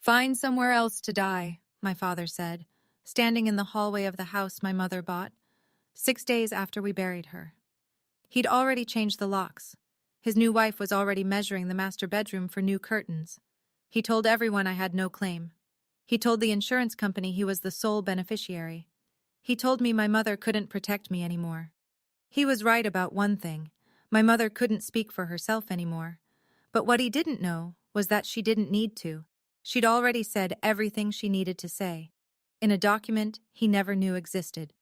Find somewhere else to die, my father said, standing in the hallway of the house my mother bought, 6 days after we buried her. He'd already changed the locks. His new wife was already measuring the master bedroom for new curtains. He told everyone I had no claim. He told the insurance company he was the sole beneficiary. He told me my mother couldn't protect me anymore. He was right about one thing. My mother couldn't speak for herself anymore. But what he didn't know was that she didn't need to. She'd already said everything she needed to say, in a document he never knew existed.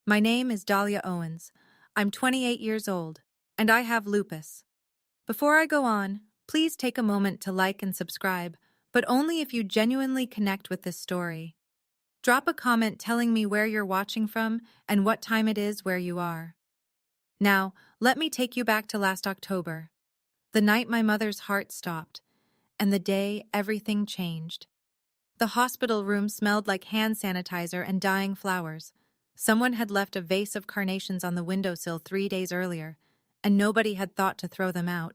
My name is Dahlia Owens. I'm 28 years old, and I have lupus. Before I go on, please take a moment to like and subscribe, but only if you genuinely connect with this story. Drop a comment telling me where you're watching from and what time it is where you are. Now, let me take you back to last October, the night my mother's heart stopped, and the day everything changed. The hospital room smelled like hand sanitizer and dying flowers. Someone had left a vase of carnations on the windowsill 3 days earlier, and nobody had thought to throw them out.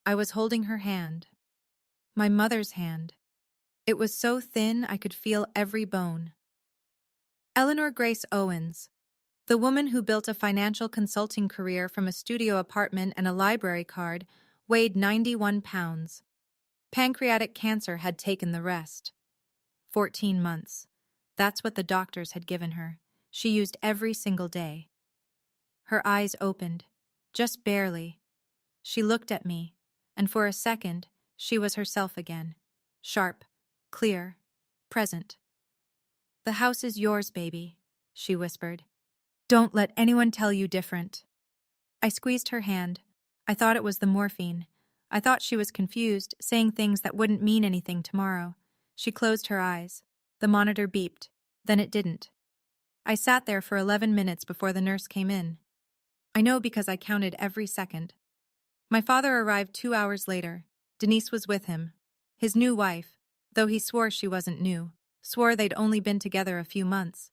I was holding her hand. My mother's hand. It was so thin I could feel every bone. Eleanor Grace Owens, the woman who built a financial consulting career from a studio apartment and a library card, weighed 91 pounds. Pancreatic cancer had taken the rest. 14 months. That's what the doctors had given her. She used every single day. Her eyes opened, just barely. She looked at me, and for a second, she was herself again. Sharp, clear, present. "The house is yours, baby," she whispered. "Don't let anyone tell you different." I squeezed her hand. I thought it was the morphine. I thought she was confused, saying things that wouldn't mean anything tomorrow. She closed her eyes. The monitor beeped. Then it didn't. I sat there for 11 minutes before the nurse came in. I know because I counted every second. My father arrived 2 hours later. Denise was with him. His new wife, though he swore she wasn't new, swore they'd only been together a few months.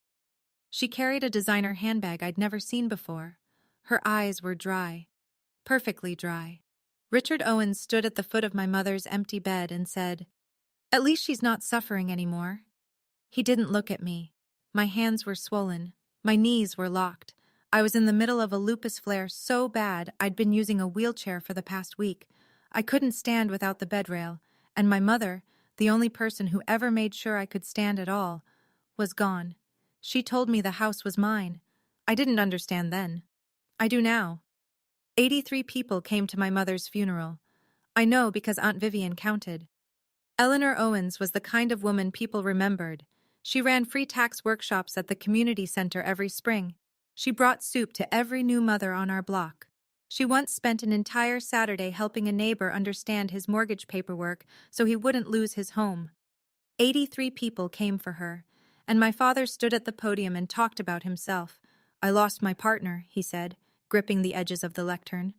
She carried a designer handbag I'd never seen before. Her eyes were dry. Perfectly dry. Richard Owens stood at the foot of my mother's empty bed and said, "At least she's not suffering anymore." He didn't look at me. My hands were swollen. My knees were locked. I was in the middle of a lupus flare so bad I'd been using a wheelchair for the past week. I couldn't stand without the bed rail, and my mother, the only person who ever made sure I could stand at all, was gone. She told me the house was mine. I didn't understand then. I do now. 83 people came to my mother's funeral. I know because Aunt Vivian counted. Eleanor Owens was the kind of woman people remembered. She ran free tax workshops at the community center every spring. She brought soup to every new mother on our block. She once spent an entire Saturday helping a neighbor understand his mortgage paperwork so he wouldn't lose his home. 83 people came for her, and my father stood at the podium and talked about himself. "I lost my partner," he said, gripping the edges of the lectern.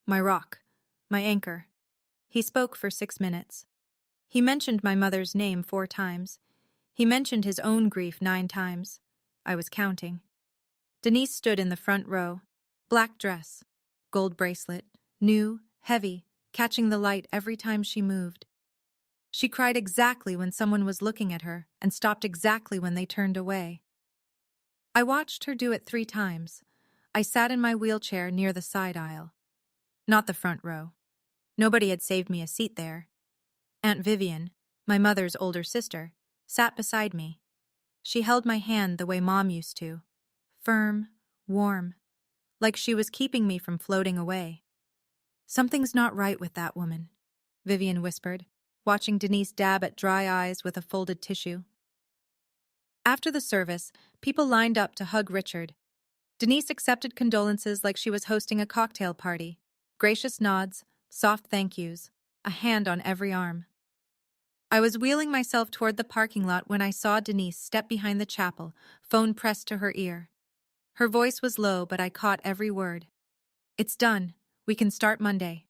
"My rock. My anchor." He spoke for 6 minutes. He mentioned my mother's name 4 times. He mentioned his own grief 9 times. I was counting. Denise stood in the front row. Black dress, gold bracelet, new, heavy, catching the light every time she moved. She cried exactly when someone was looking at her and stopped exactly when they turned away. I watched her do it 3 times. I sat in my wheelchair near the side aisle. Not the front row. Nobody had saved me a seat there. Aunt Vivian, my mother's older sister, sat beside me. She held my hand the way Mom used to. Firm, warm, like she was keeping me from floating away. "Something's not right with that woman," Vivian whispered, watching Denise dab at dry eyes with a folded tissue. After the service, people lined up to hug Richard. Denise accepted condolences like she was hosting a cocktail party. Gracious nods, soft thank yous, a hand on every arm. I was wheeling myself toward the parking lot when I saw Denise step behind the chapel, phone pressed to her ear. Her voice was low, but I caught every word. "It's done. We can start Monday."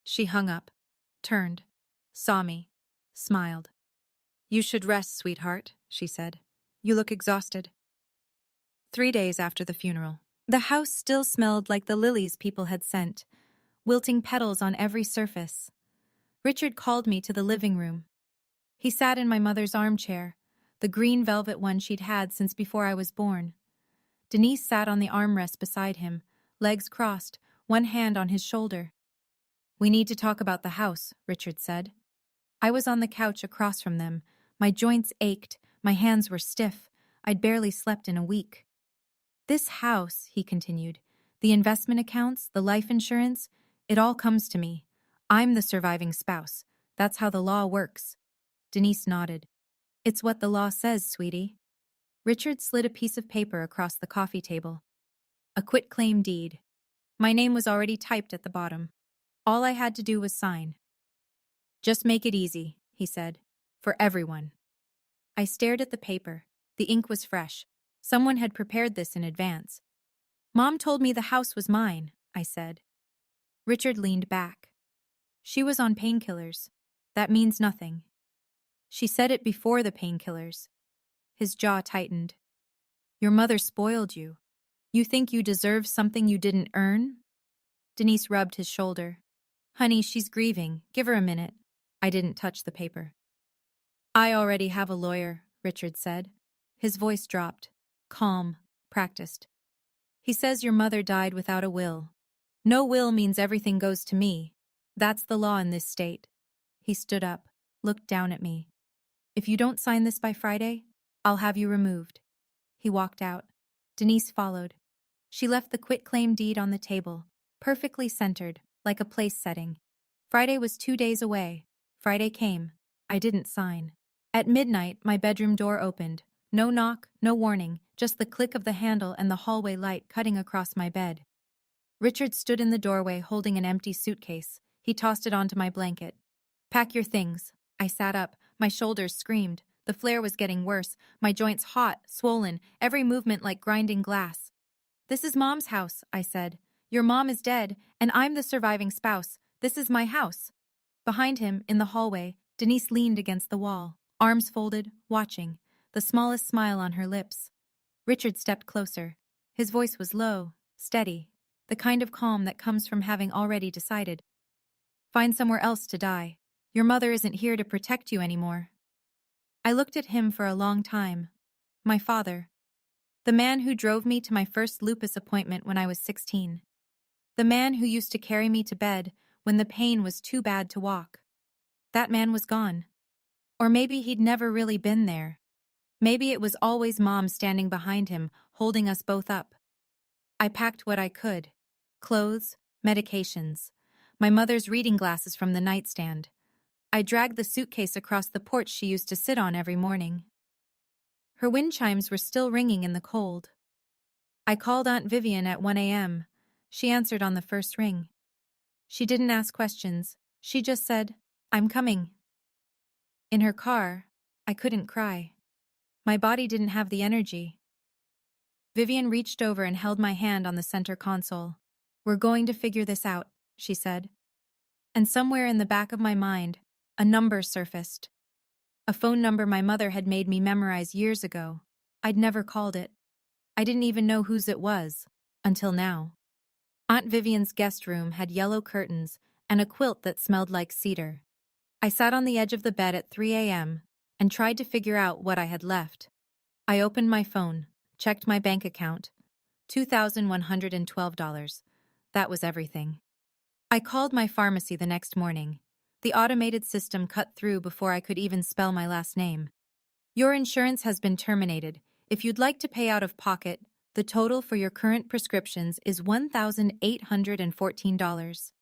She hung up, turned, saw me, smiled. "You should rest, sweetheart," she said. "You look exhausted." 3 days after the funeral. The house still smelled like the lilies people had sent, wilting petals on every surface. Richard called me to the living room. He sat in my mother's armchair, the green velvet one she'd had since before I was born. Denise sat on the armrest beside him, legs crossed, one hand on his shoulder. "We need to talk about the house," Richard said. I was on the couch across from them. My joints ached, my hands were stiff. I'd barely slept in a week. "This house," he continued, "the investment accounts, the life insurance, it all comes to me. I'm the surviving spouse. That's how the law works." Denise nodded. "It's what the law says, sweetie." Richard slid a piece of paper across the coffee table. A quitclaim deed. My name was already typed at the bottom. All I had to do was sign. "Just make it easy," he said, "for everyone." I stared at the paper. The ink was fresh. Someone had prepared this in advance. "Mom told me the house was mine," I said. Richard leaned back. "She was on painkillers. That means nothing." "She said it before the painkillers." His jaw tightened. "Your mother spoiled you. You think you deserve something you didn't earn?" Denise rubbed his shoulder. "Honey, she's grieving. Give her a minute." I didn't touch the paper. "I already have a lawyer," Richard said. His voice dropped. Calm, practiced. "He says your mother died without a will. No will means everything goes to me. That's the law in this state." He stood up, looked down at me. "If you don't sign this by Friday, I'll have you removed." He walked out. Denise followed. She left the quitclaim deed on the table, perfectly centered, like a place setting. Friday was 2 days away. Friday came. I didn't sign. At midnight, my bedroom door opened. No knock, no warning, just the click of the handle and the hallway light cutting across my bed. Richard stood in the doorway holding an empty suitcase. He tossed it onto my blanket. "Pack your things." I sat up. My shoulders screamed. The flare was getting worse, my joints hot, swollen, every movement like grinding glass. "This is Mom's house," I said. "Your mom is dead, and I'm the surviving spouse. This is my house." Behind him, in the hallway, Denise leaned against the wall, arms folded, watching, the smallest smile on her lips. Richard stepped closer. His voice was low, steady, the kind of calm that comes from having already decided. "Find somewhere else to die. Your mother isn't here to protect you anymore." I looked at him for a long time. My father. The man who drove me to my first lupus appointment when I was 16. The man who used to carry me to bed when the pain was too bad to walk. That man was gone. Or maybe he'd never really been there. Maybe it was always Mom standing behind him, holding us both up. I packed what I could. Clothes, medications, my mother's reading glasses from the nightstand. I dragged the suitcase across the porch she used to sit on every morning. Her wind chimes were still ringing in the cold. I called Aunt Vivian at 1 a.m. She answered on the first ring. She didn't ask questions. She just said, "I'm coming." In her car, I couldn't cry. My body didn't have the energy. Vivian reached over and held my hand on the center console. "We're going to figure this out," she said. And somewhere in the back of my mind, a number surfaced. A phone number my mother had made me memorize years ago. I'd never called it. I didn't even know whose it was, until now. Aunt Vivian's guest room had yellow curtains and a quilt that smelled like cedar. I sat on the edge of the bed at 3 a.m. and tried to figure out what I had left. I opened my phone, checked my bank account. $2,112. That was everything. I called my pharmacy the next morning. The automated system cut through before I could even spell my last name. "Your insurance has been terminated. If you'd like to pay out of pocket, the total for your current prescriptions is $1,814.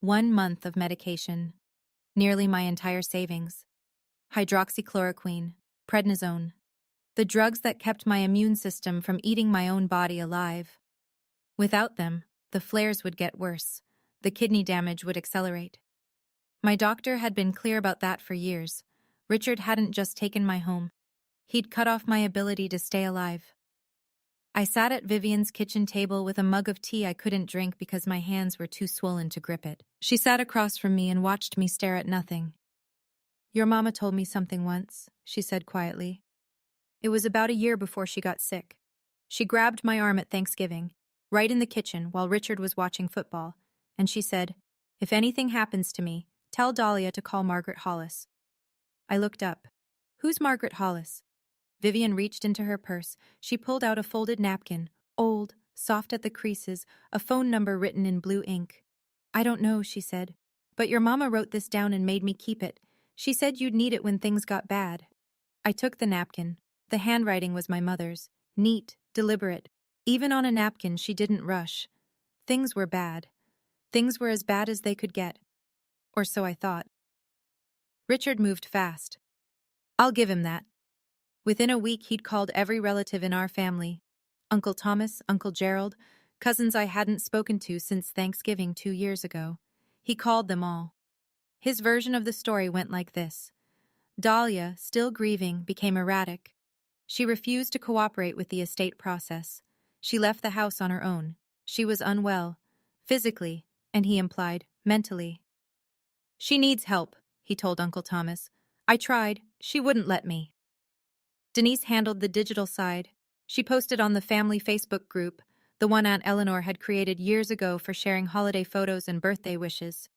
1 month of medication. Nearly my entire savings. Hydroxychloroquine, prednisone. The drugs that kept my immune system from eating my own body alive. Without them, the flares would get worse. The kidney damage would accelerate. My doctor had been clear about that for years. Richard hadn't just taken my home. He'd cut off my ability to stay alive. I sat at Vivian's kitchen table with a mug of tea I couldn't drink because my hands were too swollen to grip it. She sat across from me and watched me stare at nothing. "Your mama told me something once," she said quietly. It was about a year before she got sick. She grabbed my arm at Thanksgiving, right in the kitchen while Richard was watching football, and she said, "If anything happens to me, tell Dahlia to call Margaret Hollis." I looked up. Who's Margaret Hollis? Vivian reached into her purse. She pulled out a folded napkin, old, soft at the creases, a phone number written in blue ink. I don't know, she said. But your mama wrote this down and made me keep it. She said you'd need it when things got bad. I took the napkin. The handwriting was my mother's. Neat, deliberate. Even on a napkin, she didn't rush. Things were bad. Things were as bad as they could get. Or so I thought. Richard moved fast. I'll give him that. Within a week, he'd called every relative in our family. Uncle Thomas, Uncle Gerald, cousins I hadn't spoken to since Thanksgiving 2 years ago. He called them all. His version of the story went like this. Dahlia, still grieving, became erratic. She refused to cooperate with the estate process. She left the house on her own. She was unwell, physically, and he implied, mentally. She needs help, he told Uncle Thomas. I tried. She wouldn't let me. Denise handled the digital side. She posted on the family Facebook group, the one Aunt Eleanor had created years ago for sharing holiday photos and birthday wishes.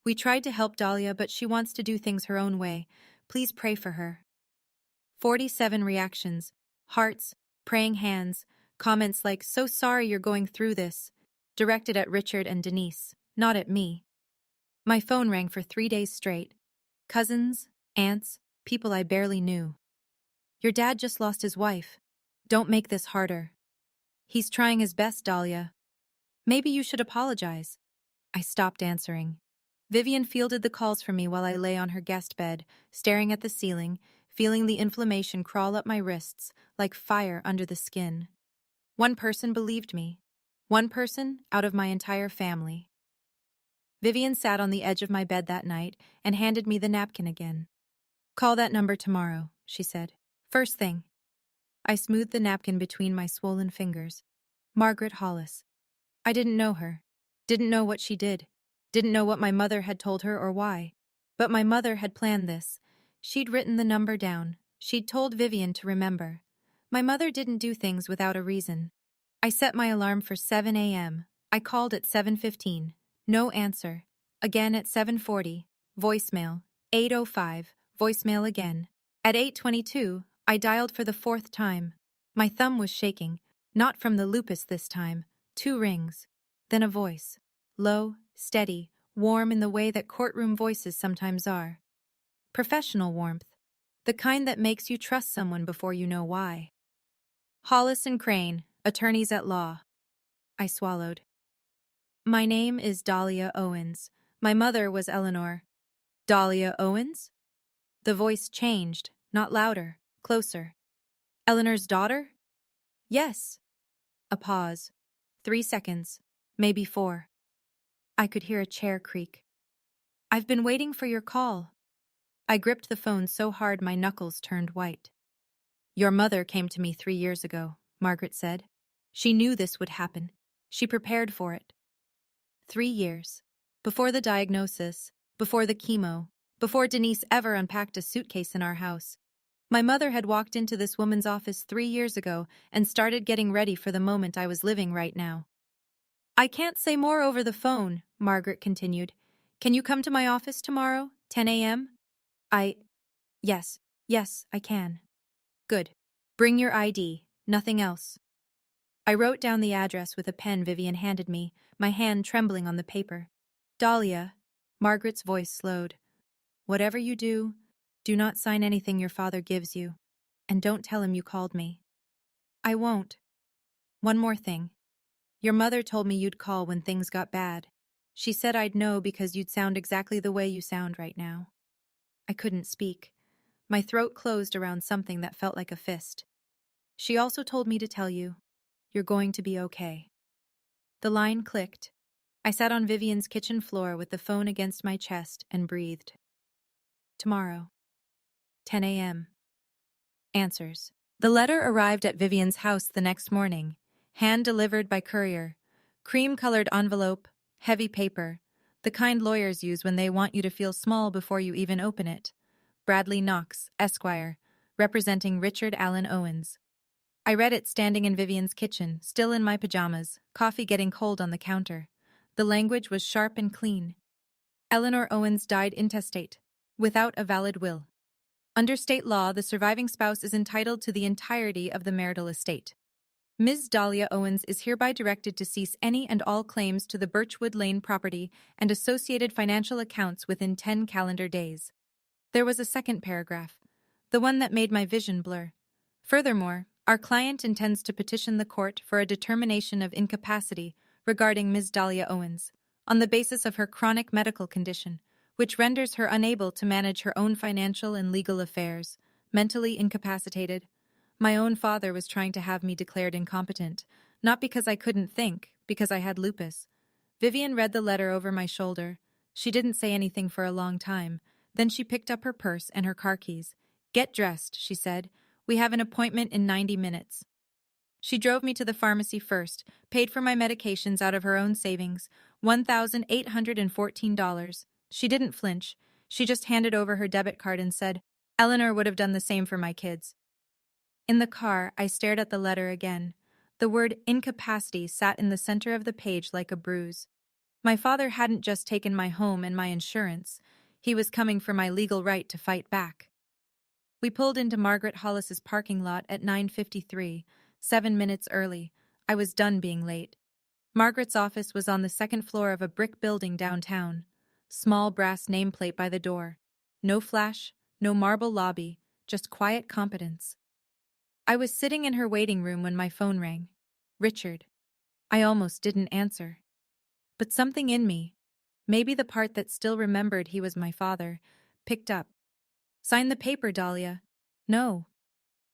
We tried to help Dahlia, but she wants to do things her own way. Please pray for her. 47 reactions, hearts, praying hands, comments like, so sorry you're going through this, directed at Richard and Denise, not at me. My phone rang for 3 days straight. Cousins, aunts, people I barely knew. Your dad just lost his wife. Don't make this harder. He's trying his best, Dahlia. Maybe you should apologize. I stopped answering. Vivian fielded the calls for me while I lay on her guest bed, staring at the ceiling, feeling the inflammation crawl up my wrists like fire under the skin. One person believed me. One person out of my entire family. Vivian sat on the edge of my bed that night and handed me the napkin again. Call that number tomorrow, she said. First thing. I smoothed the napkin between my swollen fingers. Margaret Hollis. I didn't know her. Didn't know what she did. Didn't know what my mother had told her or why. But my mother had planned this. She'd written the number down. She'd told Vivian to remember. My mother didn't do things without a reason. I set my alarm for 7 a.m. I called at 7:15. No answer. Again at 7:40. Voicemail. 8:05. Voicemail again. At 8:22, I dialed for the 4th time. My thumb was shaking. Not from the lupus this time. 2 rings. Then a voice. Low, steady, warm in the way that courtroom voices sometimes are. Professional warmth. The kind that makes you trust someone before you know why. Hollis and Crane, attorneys at law. I swallowed. My name is Dahlia Owens. My mother was Eleanor. Dahlia Owens? The voice changed, not louder, closer. Eleanor's daughter? Yes. A pause. 3 seconds, maybe 4. I could hear a chair creak. I've been waiting for your call. I gripped the phone so hard my knuckles turned white. Your mother came to me 3 years ago, Margaret said. She knew this would happen. She prepared for it. 3 years. Before the diagnosis, before the chemo, before Denise ever unpacked a suitcase in our house. My mother had walked into this woman's office 3 years ago and started getting ready for the moment I was living right now. I can't say more over the phone, Margaret continued. Can you come to my office tomorrow, 10 a.m.? Yes, I can. Good. Bring your ID, nothing else. I wrote down the address with a pen Vivian handed me, my hand trembling on the paper. Dahlia, Margaret's voice slowed. Whatever you do, do not sign anything your father gives you, and don't tell him you called me. I won't. One more thing. Your mother told me you'd call when things got bad. She said I'd know because you'd sound exactly the way you sound right now. I couldn't speak. My throat closed around something that felt like a fist. She also told me to tell you, you're going to be okay. The line clicked. I sat on Vivian's kitchen floor with the phone against my chest and breathed. Tomorrow. 10 a.m. Answers. The letter arrived at Vivian's house the next morning, hand-delivered by courier. Cream-colored envelope, heavy paper, the kind lawyers use when they want you to feel small before you even open it. Bradley Knox, Esquire, representing Richard Allen Owens. I read it standing in Vivian's kitchen, still in my pajamas, coffee getting cold on the counter. The language was sharp and clean. Eleanor Owens died intestate, without a valid will. Under state law, the surviving spouse is entitled to the entirety of the marital estate. Ms. Dahlia Owens is hereby directed to cease any and all claims to the Birchwood Lane property and associated financial accounts within 10 calendar days. There was a second paragraph, the one that made my vision blur. Furthermore, our client intends to petition the court for a determination of incapacity regarding Ms. Dahlia Owens, on the basis of her chronic medical condition, which renders her unable to manage her own financial and legal affairs, mentally incapacitated. My own father was trying to have me declared incompetent, not because I couldn't think, because I had lupus. Vivian read the letter over my shoulder. She didn't say anything for a long time. Then she picked up her purse and her car keys. "Get dressed," she said. "We have an appointment in 90 minutes." She drove me to the pharmacy first, paid for my medications out of her own savings, $1,814. She didn't flinch. She just handed over her debit card and said, "Eleanor would have done the same for my kids." In the car, I stared at the letter again. The word incapacity sat in the center of the page like a bruise. My father hadn't just taken my home and my insurance. He was coming for my legal right to fight back. We pulled into Margaret Hollis's parking lot at 9:53, 7 minutes early. I was done being late. Margaret's office was on the second floor of a brick building downtown. Small brass nameplate by the door. No flash, no marble lobby, just quiet competence. I was sitting in her waiting room when my phone rang. Richard. I almost didn't answer. But something in me, maybe the part that still remembered he was my father, picked up. "Sign the paper, Dahlia." "No.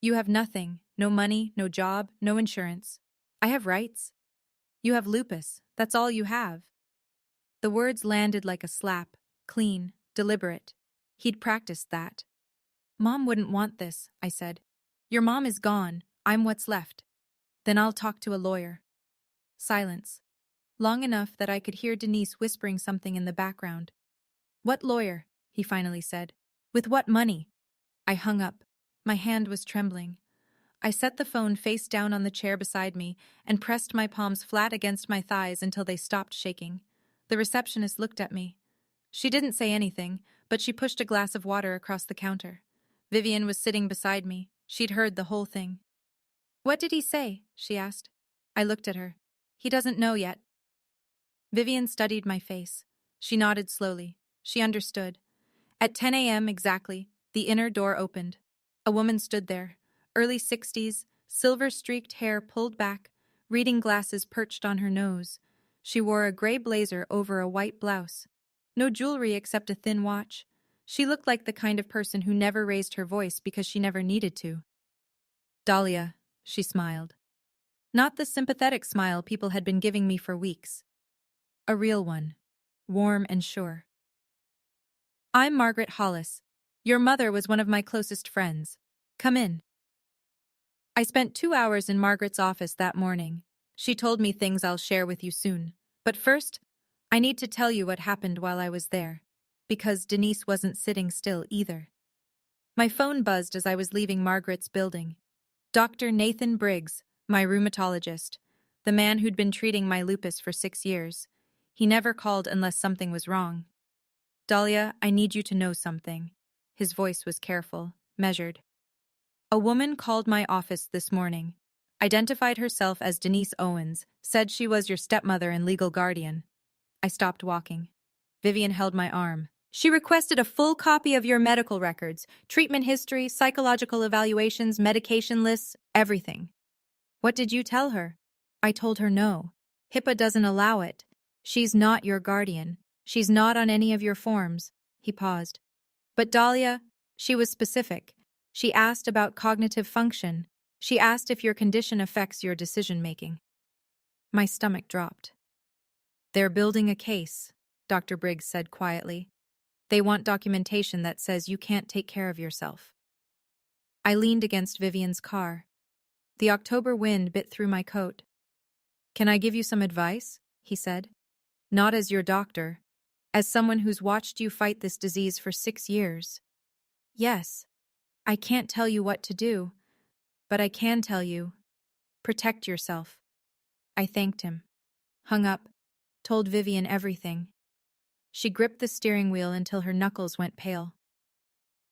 You have nothing. No money, no job, no insurance. I have rights. You have lupus. That's all you have." The words landed like a slap, clean, deliberate. He'd practiced that. "Mom wouldn't want this," I said. "Your mom is gone. I'm what's left. Then I'll talk to a lawyer." Silence. Long enough that I could hear Denise whispering something in the background. "What lawyer?" he finally said. "With what money?" I hung up. My hand was trembling. I set the phone face down on the chair beside me and pressed my palms flat against my thighs until they stopped shaking. The receptionist looked at me. She didn't say anything, but she pushed a glass of water across the counter. Vivian was sitting beside me. She'd heard the whole thing. "What did he say?" she asked. I looked at her. "He doesn't know yet." Vivian studied my face. She nodded slowly. She understood. At 10 a.m. exactly, the inner door opened. A woman stood there, early 60s, silver-streaked hair pulled back, reading glasses perched on her nose. She wore a gray blazer over a white blouse. No jewelry except a thin watch. She looked like the kind of person who never raised her voice because she never needed to. "Dahlia," she smiled. Not the sympathetic smile people had been giving me for weeks. A real one, warm and sure. "I'm Margaret Hollis. Your mother was one of my closest friends. Come in." I spent 2 hours in Margaret's office that morning. She told me things I'll share with you soon. But first, I need to tell you what happened while I was there. Because Denise wasn't sitting still either. My phone buzzed as I was leaving Margaret's building. Dr. Nathan Briggs, my rheumatologist, the man who'd been treating my lupus for 6 years. He never called unless something was wrong. "Dahlia, I need you to know something." His voice was careful, measured. "A woman called my office this morning, identified herself as Denise Owens, said she was your stepmother and legal guardian." I stopped walking. Vivian held my arm. "She requested a full copy of your medical records, treatment history, psychological evaluations, medication lists, everything." "What did you tell her?" I told her no. HIPAA doesn't allow it. She's not your guardian. She's not on any of your forms. He paused. "But Dahlia," she was specific. She asked about cognitive function. She asked if your condition affects your decision-making. My stomach dropped. "They're building a case," Dr. Briggs said quietly. "They want documentation that says you can't take care of yourself." I leaned against Vivian's car. The October wind bit through my coat. "Can I give you some advice?" he said. "Not as your doctor, as someone who's watched you fight this disease for 6 years. Yes, I can't tell you what to do, but I can tell you, protect yourself." I thanked him, hung up, told Vivian everything. She gripped the steering wheel until her knuckles went pale.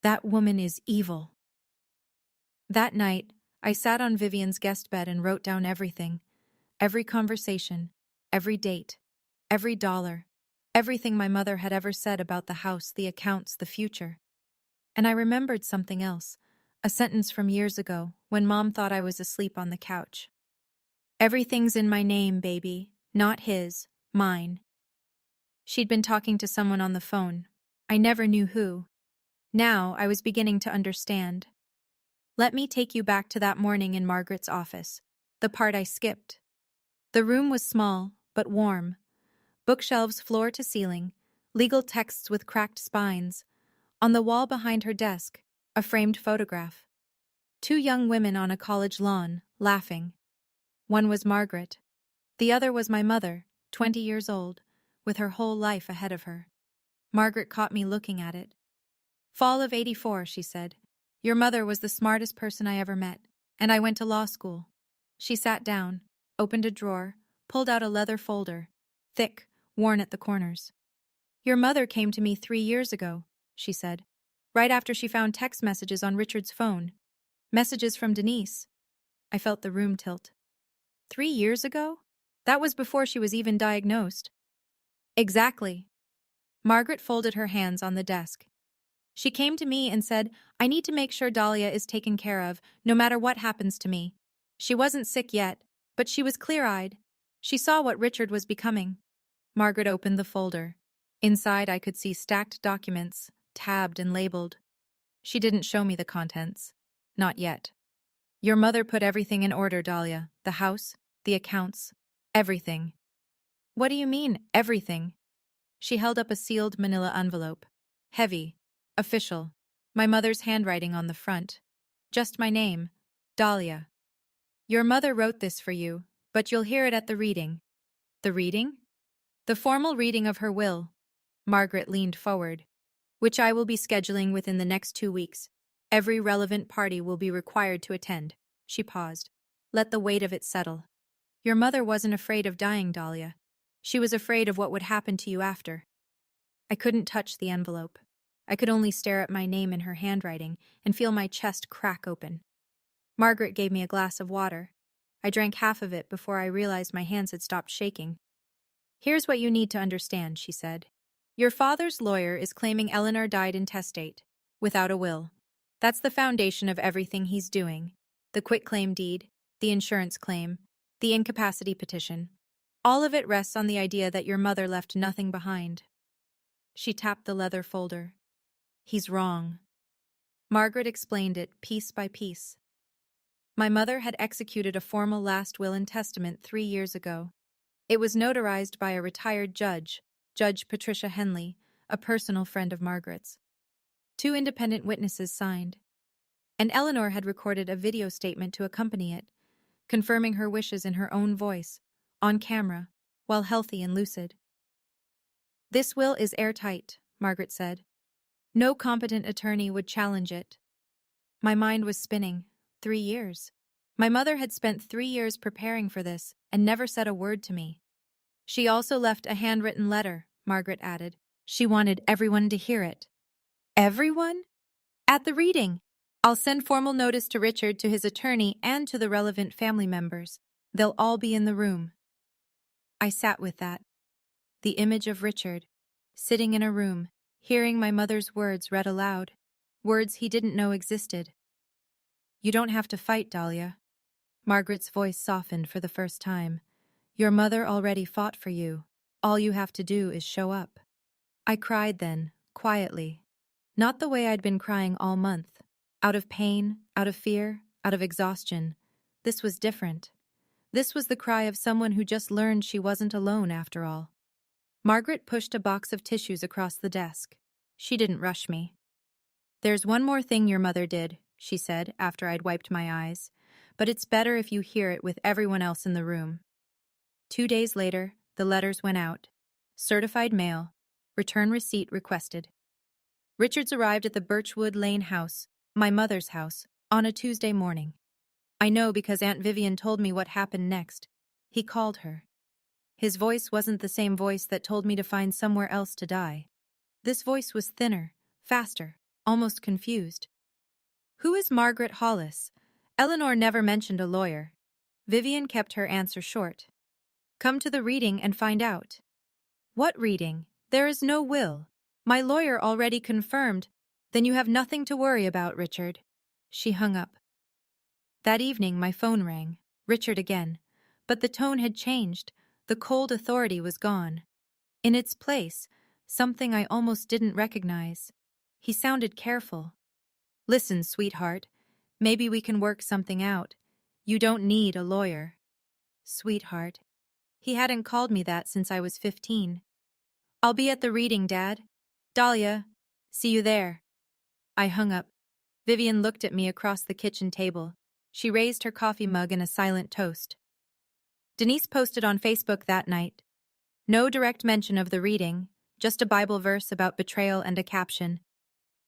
That woman is evil. That night, I sat on Vivian's guest bed and wrote down everything. Every conversation, every date, every dollar, everything my mother had ever said about the house, the accounts, the future. And I remembered something else, a sentence from years ago when Mom thought I was asleep on the couch. Everything's in my name, baby, not his, mine. She'd been talking to someone on the phone. I never knew who. Now I was beginning to understand. Let me take you back to that morning in Margaret's office, the part I skipped. The room was small, but warm. Bookshelves floor to ceiling, legal texts with cracked spines. On the wall behind her desk, a framed photograph. Two young women on a college lawn, laughing. One was Margaret. The other was my mother, 20 years old, with her whole life ahead of her. Margaret caught me looking at it. Fall of '84, she said. Your mother was the smartest person I ever met, and I went to law school. She sat down, opened a drawer, pulled out a leather folder, thick, worn at the corners. Your mother came to me 3 years ago, she said, right after she found text messages on Richard's phone. Messages from Denise. I felt the room tilt. 3 years ago? That was before she was even diagnosed. Exactly. Margaret folded her hands on the desk. She came to me and said, I need to make sure Dahlia is taken care of, no matter what happens to me. She wasn't sick yet, but she was clear-eyed. She saw what Richard was becoming. Margaret opened the folder. Inside, I could see stacked documents, tabbed and labeled. She didn't show me the contents. Not yet. Your mother put everything in order, Dahlia. The house, the accounts, everything. What do you mean, everything? She held up a sealed manila envelope. Heavy. Official. My mother's handwriting on the front. Just my name. Dahlia. Your mother wrote this for you, but you'll hear it at the reading. The reading? The formal reading of her will. Margaret leaned forward. Which I will be scheduling within the next 2 weeks. Every relevant party will be required to attend. She paused. Let the weight of it settle. Your mother wasn't afraid of dying, Dahlia. She was afraid of what would happen to you after. I couldn't touch the envelope. I could only stare at my name in her handwriting and feel my chest crack open. Margaret gave me a glass of water. I drank half of it before I realized my hands had stopped shaking. Here's what you need to understand, she said. Your father's lawyer is claiming Eleanor died intestate, without a will. That's the foundation of everything he's doing. The quitclaim deed, the insurance claim, the incapacity petition. All of it rests on the idea that your mother left nothing behind. She tapped the leather folder. He's wrong. Margaret explained it piece by piece. My mother had executed a formal last will and testament 3 years ago. It was notarized by a retired judge, Judge Patricia Henley, a personal friend of Margaret's. 2 independent witnesses signed. And Eleanor had recorded a video statement to accompany it, confirming her wishes in her own voice, on camera, while healthy and lucid. This will is airtight, Margaret said. No competent attorney would challenge it. My mind was spinning. 3 years. My mother had spent 3 years preparing for this and never said a word to me. She also left a handwritten letter, Margaret added. She wanted everyone to hear it. Everyone? At the reading. I'll send formal notice to Richard, to his attorney, and to the relevant family members. They'll all be in the room. I sat with that. The image of Richard, sitting in a room, hearing my mother's words read aloud, words he didn't know existed. You don't have to fight, Dahlia. Margaret's voice softened for the first time. Your mother already fought for you. All you have to do is show up. I cried then, quietly. Not the way I'd been crying all month. Out of pain, out of fear, out of exhaustion. This was different. This was the cry of someone who just learned she wasn't alone after all. Margaret pushed a box of tissues across the desk. She didn't rush me. There's one more thing your mother did, she said after I'd wiped my eyes, but it's better if you hear it with everyone else in the room. 2 days later, the letters went out. Certified mail. Return receipt requested. Richards arrived at the Birchwood Lane house, my mother's house, on a Tuesday morning. I know because Aunt Vivian told me what happened next. He called her. His voice wasn't the same voice that told me to find somewhere else to die. This voice was thinner, faster, almost confused. "Who is Margaret Hollis?" Eleanor never mentioned a lawyer. Vivian kept her answer short. "Come to the reading and find out." "What reading? There is no will. My lawyer already confirmed." "Then you have nothing to worry about, Richard." She hung up. That evening my phone rang. Richard again. But the tone had changed. The cold authority was gone. In its place, something I almost didn't recognize. He sounded careful. "Listen, sweetheart. Maybe we can work something out. You don't need a lawyer." Sweetheart. He hadn't called me that since I was 15. "I'll be at the reading, Dad. Dahlia. See you there." I hung up. Vivian looked at me across the kitchen table. She raised her coffee mug in a silent toast. Denise posted on Facebook that night. No direct mention of the reading, just a Bible verse about betrayal and a caption.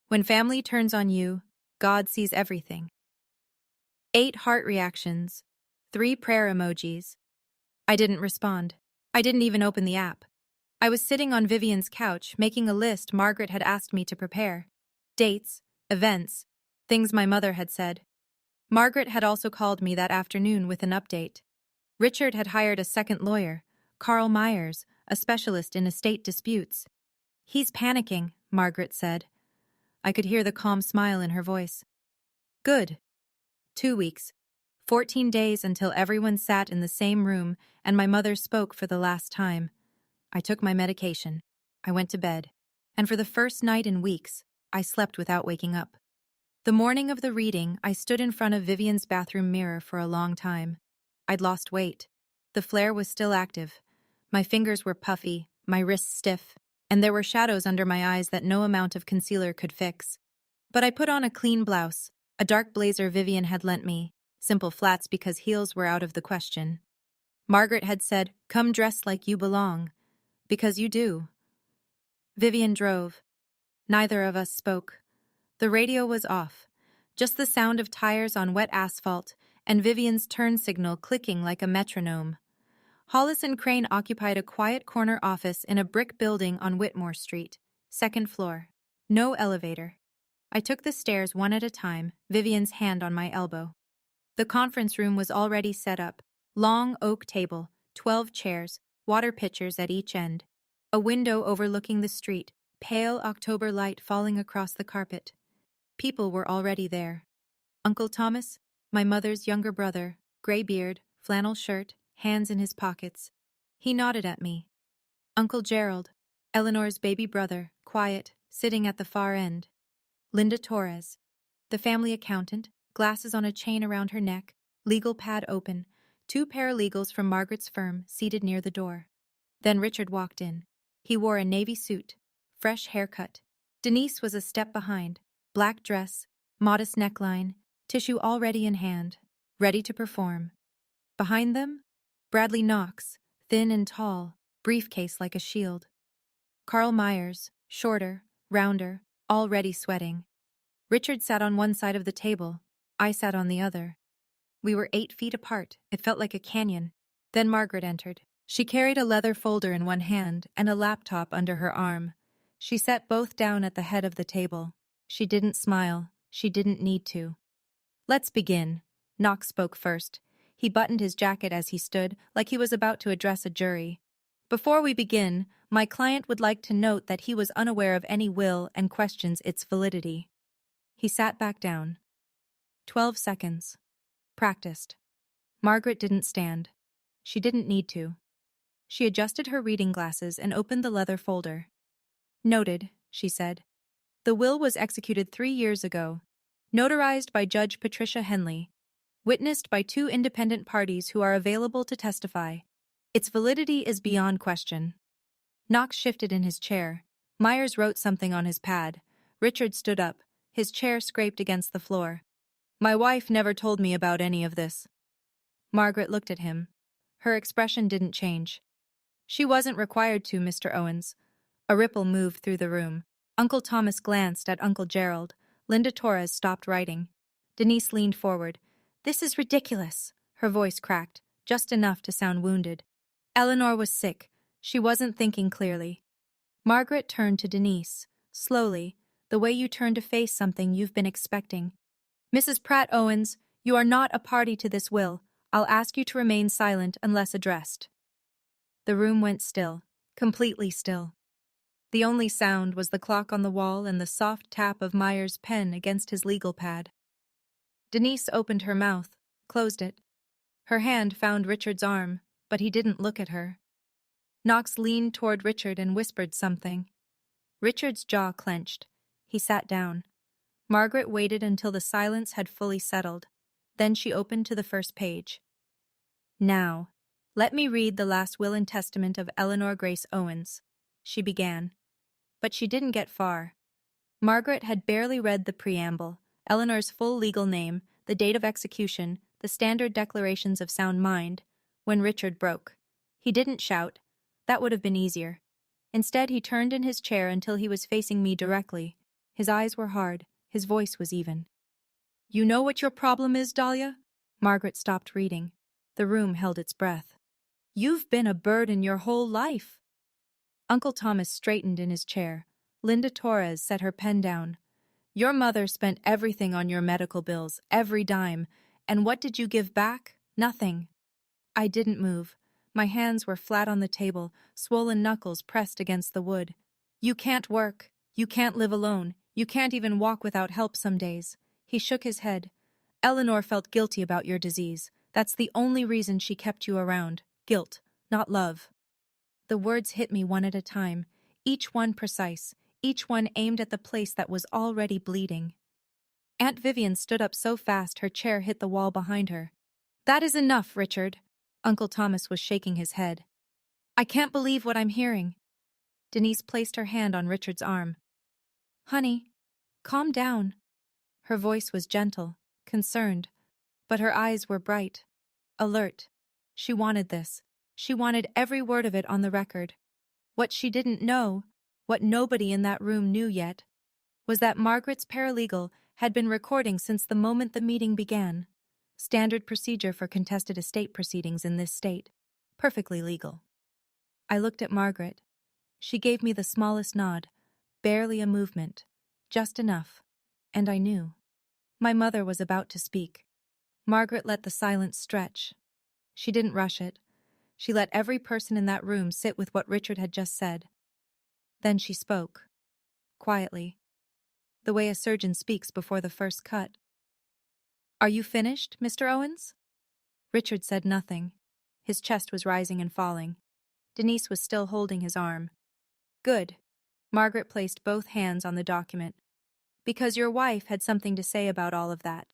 "When family turns on you, God sees everything." 8 heart reactions. 3 prayer emojis. I didn't respond. I didn't even open the app. I was sitting on Vivian's couch, making a list Margaret had asked me to prepare. Dates, events, things my mother had said. Margaret had also called me that afternoon with an update. Richard had hired a second lawyer, Carl Myers, a specialist in estate disputes. "He's panicking," Margaret said. I could hear the calm smile in her voice. "Good." 2 weeks. 14 days until everyone sat in the same room and my mother spoke for the last time. I took my medication. I went to bed. And for the first night in weeks, I slept without waking up. The morning of the reading, I stood in front of Vivian's bathroom mirror for a long time. I'd lost weight. The flare was still active. My fingers were puffy, my wrists stiff, and there were shadows under my eyes that no amount of concealer could fix. But I put on a clean blouse, a dark blazer Vivian had lent me, simple flats because heels were out of the question. Margaret had said, "Come dressed like you belong." Because you do. Vivian drove. Neither of us spoke. The radio was off. Just the sound of tires on wet asphalt and Vivian's turn signal clicking like a metronome. Hollis and Crane occupied a quiet corner office in a brick building on Whitmore Street, 2nd floor. No elevator. I took the stairs one at a time, Vivian's hand on my elbow. The conference room was already set up. Long oak table, 12 chairs, water pitchers at each end. A window overlooking the street, pale October light falling across the carpet. People were already there. Uncle Thomas, my mother's younger brother, gray beard, flannel shirt, hands in his pockets. He nodded at me. Uncle Gerald, Eleanor's baby brother, quiet, sitting at the far end. Linda Torres, the family accountant, glasses on a chain around her neck, legal pad open, 2 paralegals from Margaret's firm seated near the door. Then Richard walked in. He wore a navy suit, fresh haircut. Denise was a step behind, black dress, modest neckline, tissue already in hand, ready to perform. Behind them, Bradley Knox, thin and tall, briefcase like a shield. Carl Myers, shorter, rounder, already sweating. Richard sat on one side of the table. I sat on the other. We were 8 feet apart. It felt like a canyon. Then Margaret entered. She carried a leather folder in one hand and a laptop under her arm. She sat both down at the head of the table. She didn't smile. She didn't need to. "Let's begin." Knox spoke first. He buttoned his jacket as he stood, like he was about to address a jury. "Before we begin, my client would like to note that he was unaware of any will and questions its validity." He sat back down. 12 seconds. Practiced. Margaret didn't stand. She didn't need to. She adjusted her reading glasses and opened the leather folder. "Noted," she said. "The will was executed 3 years ago. Notarized by Judge Patricia Henley. Witnessed by 2 independent parties who are available to testify. Its validity is beyond question." Knox shifted in his chair. Myers wrote something on his pad. Richard stood up. His chair scraped against the floor. "My wife never told me about any of this." Margaret looked at him. Her expression didn't change. "She wasn't required to, Mr. Owens." A ripple moved through the room. Uncle Thomas glanced at Uncle Gerald. Linda Torres stopped writing. Denise leaned forward. "This is ridiculous." Her voice cracked, just enough to sound wounded. Eleanor was sick. She wasn't thinking clearly. Margaret turned to Denise. Slowly, the way you turn to face something you've been expecting. Mrs. Pratt Owens, you are not a party to this will. I'll ask you to remain silent unless addressed. The room went still, completely still. The only sound was the clock on the wall and the soft tap of Meyer's pen against his legal pad. Denise opened her mouth, closed it. Her hand found Richard's arm, but he didn't look at her. Knox leaned toward Richard and whispered something. Richard's jaw clenched. He sat down. Margaret waited until the silence had fully settled. Then she opened to the first page. Now, let me read the last will and testament of Eleanor Grace Owens, she began. But she didn't get far. Margaret had barely read the preamble, Eleanor's full legal name, the date of execution, the standard declarations of sound mind, when Richard broke. He didn't shout. That would have been easier. Instead, he turned in his chair until he was facing me directly. His eyes were hard. His voice was even. You know what your problem is, Dahlia? Margaret stopped reading. The room held its breath. You've been a burden your whole life. Uncle Thomas straightened in his chair. Linda Torres set her pen down. Your mother spent everything on your medical bills, every dime. And what did you give back? Nothing. I didn't move. My hands were flat on the table, swollen knuckles pressed against the wood. You can't work. You can't live alone. You can't even walk without help some days. He shook his head. Eleanor felt guilty about your disease. That's the only reason she kept you around. Guilt, not love. The words hit me one at a time, each one precise, each one aimed at the place that was already bleeding. Aunt Vivian stood up so fast her chair hit the wall behind her. That is enough, Richard. Uncle Thomas was shaking his head. I can't believe what I'm hearing. Denise placed her hand on Richard's arm. Honey, calm down. Her voice was gentle, concerned, but her eyes were bright, alert. She wanted this. She wanted every word of it on the record. What she didn't know, what nobody in that room knew yet, was that Margaret's paralegal had been recording since the moment the meeting began. Standard procedure for contested estate proceedings in this state. Perfectly legal. I looked at Margaret. She gave me the smallest nod, barely a movement, just enough, and I knew. My mother was about to speak. Margaret let the silence stretch. She didn't rush it. She let every person in that room sit with what Richard had just said. Then she spoke. Quietly. The way a surgeon speaks before the first cut. Are you finished, Mr. Owens? Richard said nothing. His chest was rising and falling. Denise was still holding his arm. Good. Margaret placed both hands on the document. Because your wife had something to say about all of that.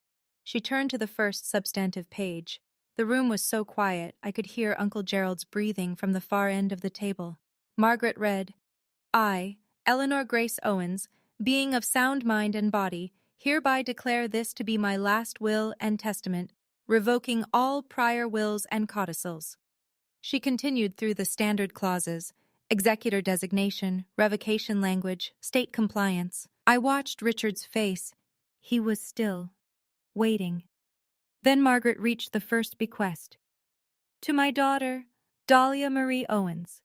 She turned to the first substantive page. The room was so quiet I could hear Uncle Gerald's breathing from the far end of the table. Margaret read, I, Eleanor Grace Owens, being of sound mind and body, hereby declare this to be my last will and testament, revoking all prior wills and codicils. She continued through the standard clauses, executor designation, revocation language, state compliance. I watched Richard's face. He was still, waiting. Then Margaret reached the first bequest. To my daughter, Dahlia Marie Owens.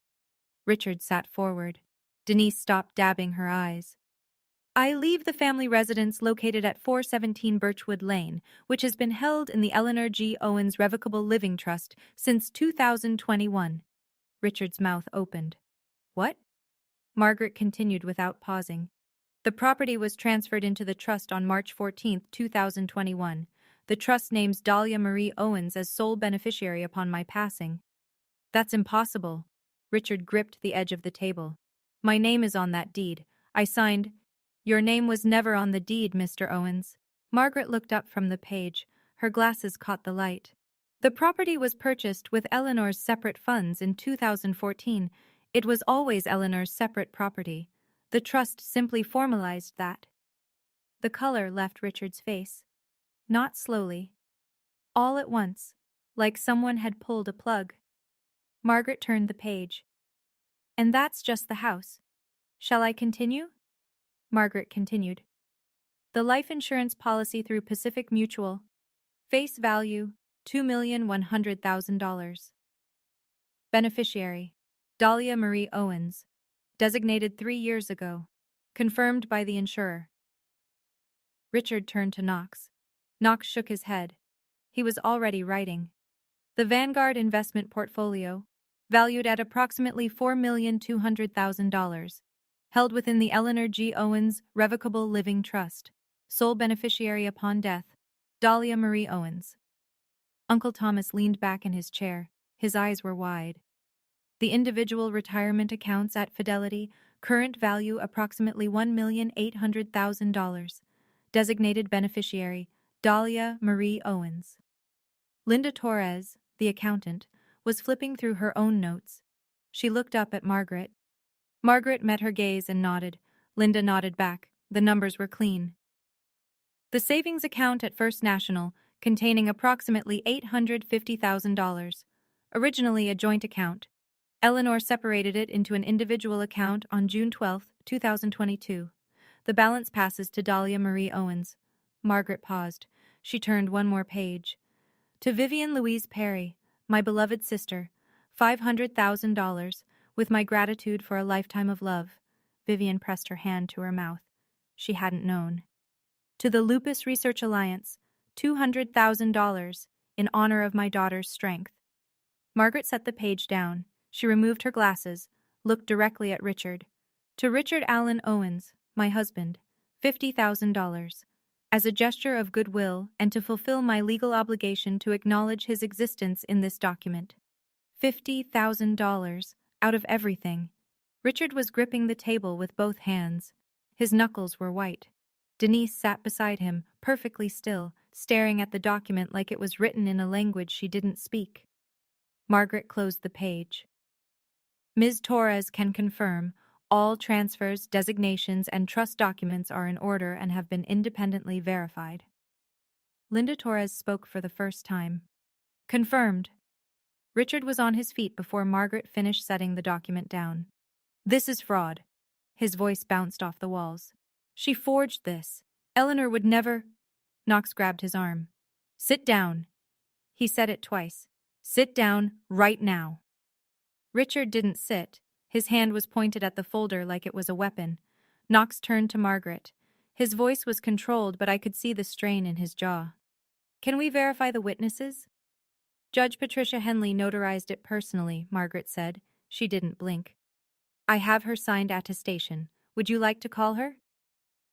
Richard sat forward. Denise stopped dabbing her eyes. I leave the family residence located at 417 Birchwood Lane, which has been held in the Eleanor G. Owens Revocable Living Trust since 2021. Richard's mouth opened. What? Margaret continued without pausing. The property was transferred into the trust on March 14, 2021. The trust names Dahlia Marie Owens as sole beneficiary upon my passing. That's impossible. Richard gripped the edge of the table. My name is on that deed. I signed. Your name was never on the deed, Mr. Owens. Margaret looked up from the page. Her glasses caught the light. The property was purchased with Eleanor's separate funds in 2014. It was always Eleanor's separate property. The trust simply formalized that. The color left Richard's face. Not slowly. All at once, like someone had pulled a plug. Margaret turned the page. And that's just the house. Shall I continue? Margaret continued. The life insurance policy through Pacific Mutual. Face value, $2,100,000. Beneficiary, Dahlia Marie Owens. Designated 3 years ago. Confirmed by the insurer. Richard turned to Knox. Knox shook his head. He was already writing. The Vanguard investment portfolio, valued at approximately $4,200,000, held within the Eleanor G. Owens Revocable Living Trust, sole beneficiary upon death, Dahlia Marie Owens. Uncle Thomas leaned back in his chair. His eyes were wide. The individual retirement accounts at Fidelity, current value approximately $1,800,000. Designated beneficiary, Dahlia Marie Owens. Linda Torres, the accountant, was flipping through her own notes. She looked up at Margaret. Margaret met her gaze and nodded. Linda nodded back. The numbers were clean. The savings account at First National, containing approximately $850,000. Originally a joint account. Eleanor separated it into an individual account on June 12, 2022. The balance passes to Dahlia Marie Owens. Margaret paused. She turned one more page. To Vivian Louise Perry, my beloved sister, $500,000, with my gratitude for a lifetime of love. Vivian pressed her hand to her mouth. She hadn't known. To the Lupus Research Alliance, $200,000, in honor of my daughter's strength. Margaret set the page down. She removed her glasses, looked directly at Richard. To Richard Allen Owens, my husband, $50,000. As a gesture of goodwill and to fulfill my legal obligation to acknowledge his existence in this document. $50,000, out of everything. Richard was gripping the table with both hands. His knuckles were white. Denise sat beside him, perfectly still, staring at the document like it was written in a language she didn't speak. Margaret closed the page. Ms. Torres can confirm all transfers, designations, and trust documents are in order and have been independently verified. Linda Torres spoke for the first time. Confirmed. Richard was on his feet before Margaret finished setting the document down. This is fraud. His voice bounced off the walls. She forged this. Eleanor would never... Knox grabbed his arm. Sit down. He said it twice. Sit down, right now. Richard didn't sit. His hand was pointed at the folder like it was a weapon. Knox turned to Margaret. His voice was controlled, but I could see the strain in his jaw. Can we verify the witnesses? Judge Patricia Henley notarized it personally, Margaret said. She didn't blink. I have her signed attestation. Would you like to call her?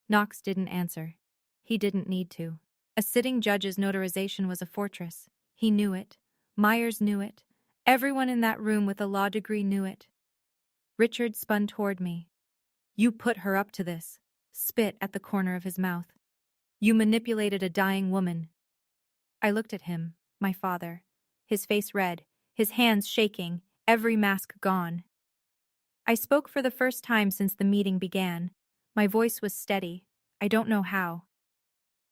Knox didn't answer. He didn't need to. A sitting judge's notarization was a fortress. He knew it. Myers knew it. Everyone in that room with a law degree knew it. Richard spun toward me. You put her up to this. Spit at the corner of his mouth. You manipulated a dying woman. I looked at him, my father. His face red, his hands shaking, every mask gone. I spoke for the first time since the meeting began. My voice was steady. I don't know how.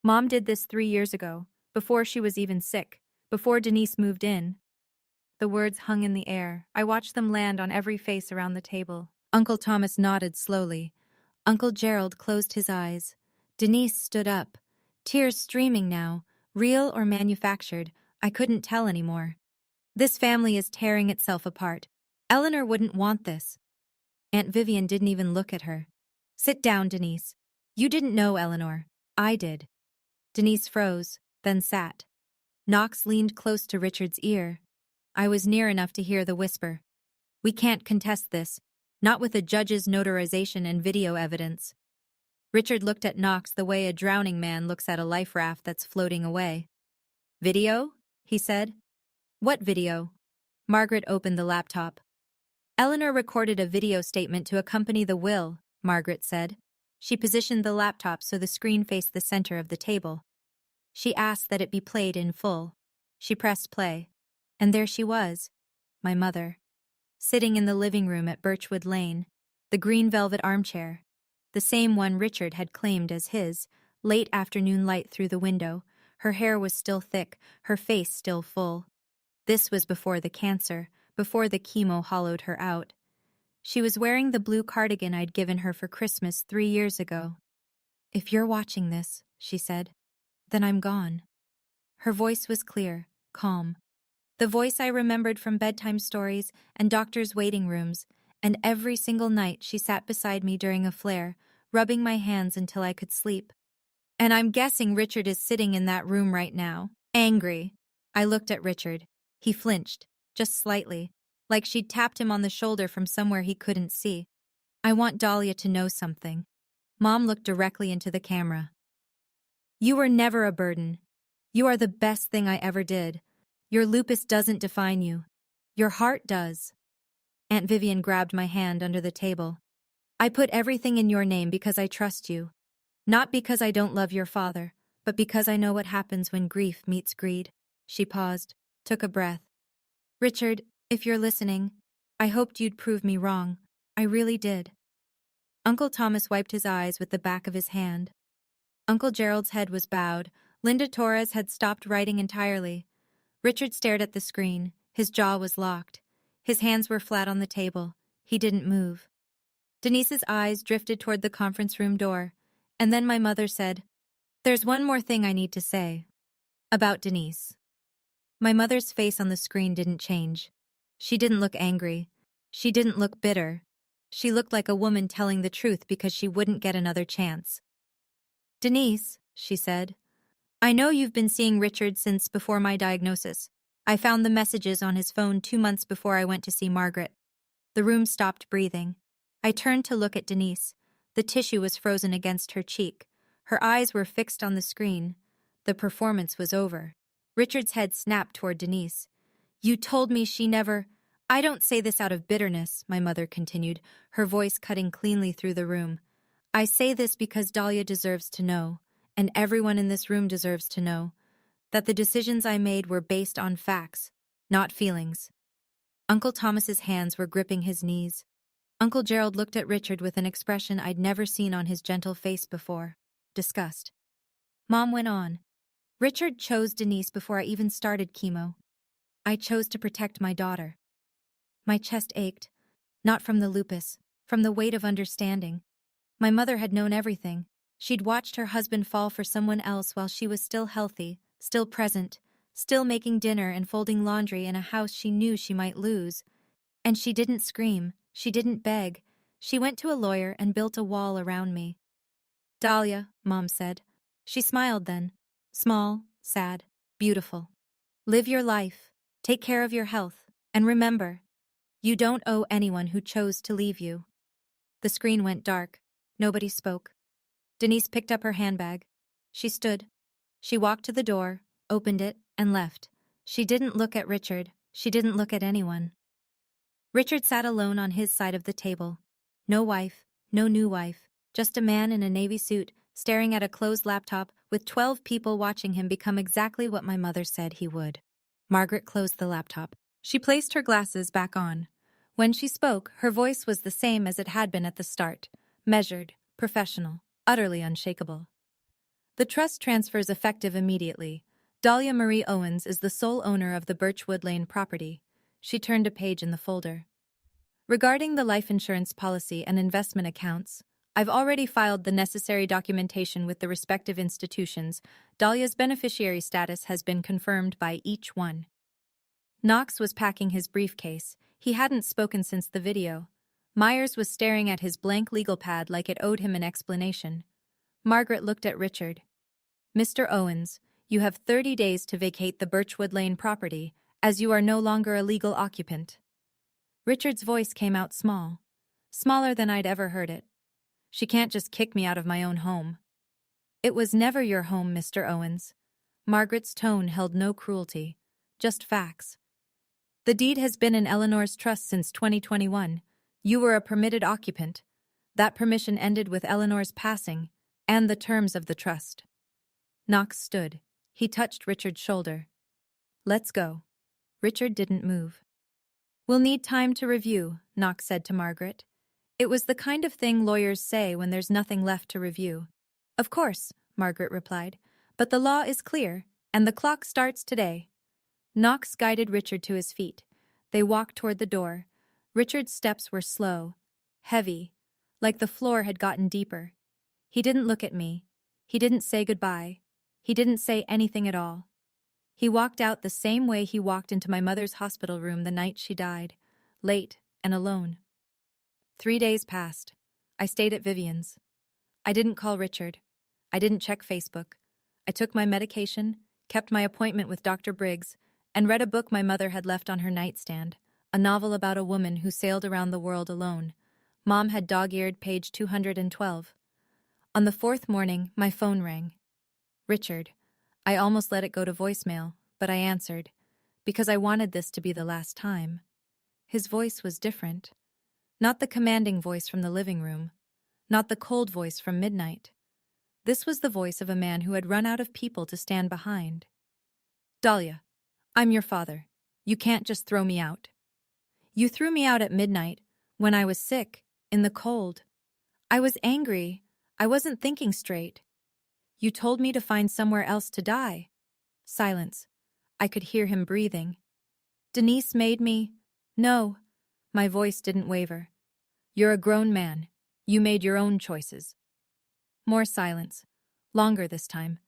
Mom did this 3 years ago, before she was even sick, before Denise moved in. The words hung in the air. I watched them land on every face around the table. Uncle Thomas nodded slowly. Uncle Gerald closed his eyes. Denise stood up. Tears streaming now, real or manufactured, I couldn't tell anymore. This family is tearing itself apart. Eleanor wouldn't want this. Aunt Vivian didn't even look at her. Sit down, Denise. You didn't know Eleanor. I did. Denise froze, then sat. Knox leaned close to Richard's ear. I was near enough to hear the whisper. We can't contest this, not with a judge's notarization and video evidence. Richard looked at Knox the way a drowning man looks at a life raft that's floating away. Video? He said. What video? Margaret opened the laptop. Eleanor recorded a video statement to accompany the will, Margaret said. She positioned the laptop so the screen faced the center of the table. She asked that it be played in full. She pressed play. And there she was, my mother, sitting in the living room at Birchwood Lane, the green velvet armchair, the same one Richard had claimed as his, late afternoon light through the window. Her hair was still thick, her face still full. This was before the cancer, before the chemo hollowed her out. She was wearing the blue cardigan I'd given her for Christmas 3 years ago. If you're watching this, she said, then I'm gone. Her voice was clear, calm. The voice I remembered from bedtime stories and doctors' waiting rooms, and every single night she sat beside me during a flare, rubbing my hands until I could sleep. And I'm guessing Richard is sitting in that room right now, angry. I looked at Richard. He flinched, just slightly, like she'd tapped him on the shoulder from somewhere he couldn't see. I want Dahlia to know something. Mom looked directly into the camera. You were never a burden. You are the best thing I ever did. Your lupus doesn't define you. Your heart does. Aunt Vivian grabbed my hand under the table. I put everything in your name because I trust you. Not because I don't love your father, but because I know what happens when grief meets greed. She paused, took a breath. Richard, if you're listening, I hoped you'd prove me wrong. I really did. Uncle Thomas wiped his eyes with the back of his hand. Uncle Gerald's head was bowed. Linda Torres had stopped writing entirely. Richard stared at the screen. His jaw was locked. His hands were flat on the table. He didn't move. Denise's eyes drifted toward the conference room door, and then my mother said, "There's one more thing I need to say. About Denise." My mother's face on the screen didn't change. She didn't look angry. She didn't look bitter. She looked like a woman telling the truth because she wouldn't get another chance. "Denise," she said, "I know you've been seeing Richard since before my diagnosis. I found the messages on his phone 2 months before I went to see Margaret." The room stopped breathing. I turned to look at Denise. The tissue was frozen against her cheek. Her eyes were fixed on the screen. The performance was over. Richard's head snapped toward Denise. "You told me she never—" "I don't say this out of bitterness," my mother continued, her voice cutting cleanly through the room. "I say this because Dahlia deserves to know, and everyone in this room deserves to know, that the decisions I made were based on facts, not feelings." Uncle Thomas's hands were gripping his knees. Uncle Gerald looked at Richard with an expression I'd never seen on his gentle face before. Disgust. Mom went on. "Richard chose Denise before I even started chemo. I chose to protect my daughter." My chest ached, not from the lupus, from the weight of understanding. My mother had known everything. She'd watched her husband fall for someone else while she was still healthy, still present, still making dinner and folding laundry in a house she knew she might lose. And she didn't scream. She didn't beg. She went to a lawyer and built a wall around me. "Dahlia," Mom said. She smiled then. Small, sad, beautiful. "Live your life. Take care of your health. And remember, you don't owe anyone who chose to leave you." The screen went dark. Nobody spoke. Denise picked up her handbag. She stood. She walked to the door, opened it, and left. She didn't look at Richard. She didn't look at anyone. Richard sat alone on his side of the table. No wife, no new wife, just a man in a navy suit, staring at a closed laptop with 12 people watching him become exactly what my mother said he would. Margaret closed the laptop. She placed her glasses back on. When she spoke, her voice was the same as it had been at the start, measured, professional, utterly unshakable. "The trust transfers effective immediately. Dahlia Marie Owens is the sole owner of the Birchwood Lane property." She turned a page in the folder. "Regarding the life insurance policy and investment accounts, I've already filed the necessary documentation with the respective institutions. Dahlia's beneficiary status has been confirmed by each one." Knox was packing his briefcase. He hadn't spoken since the video. Myers was staring at his blank legal pad like it owed him an explanation. Margaret looked at Richard. "Mr. Owens, you have 30 days to vacate the Birchwood Lane property, as you are no longer a legal occupant." Richard's voice came out small. Smaller than I'd ever heard it. "She can't just kick me out of my own home." "It was never your home, Mr. Owens." Margaret's tone held no cruelty, just facts. "The deed has been in Eleanor's trust since 2021. You were a permitted occupant. That permission ended with Eleanor's passing, and the terms of the trust." Knox stood. He touched Richard's shoulder. "Let's go." Richard didn't move. "We'll need time to review," Knox said to Margaret. It was the kind of thing lawyers say when there's nothing left to review. "Of course," Margaret replied, "but the law is clear, and the clock starts today." Knox guided Richard to his feet. They walked toward the door. Richard's steps were slow, heavy, like the floor had gotten deeper. He didn't look at me. He didn't say goodbye. He didn't say anything at all. He walked out the same way he walked into my mother's hospital room the night she died, late and alone. 3 days passed. I stayed at Vivian's. I didn't call Richard. I didn't check Facebook. I took my medication, kept my appointment with Dr. Briggs, and read a book my mother had left on her nightstand, a novel about a woman who sailed around the world alone. Mom had dog-eared page 212. On the fourth morning, my phone rang. Richard. I almost let it go to voicemail, but I answered, because I wanted this to be the last time. His voice was different. Not the commanding voice from the living room. Not the cold voice from midnight. This was the voice of a man who had run out of people to stand behind. Dahlia, I'm your father. You can't just throw me out. You threw me out at midnight, when I was sick, in the cold. I was angry. I wasn't thinking straight. You told me to find somewhere else to die. Silence. I could hear him breathing. Denise made me. No. My voice didn't waver. You're a grown man. You made your own choices. More silence. Longer this time.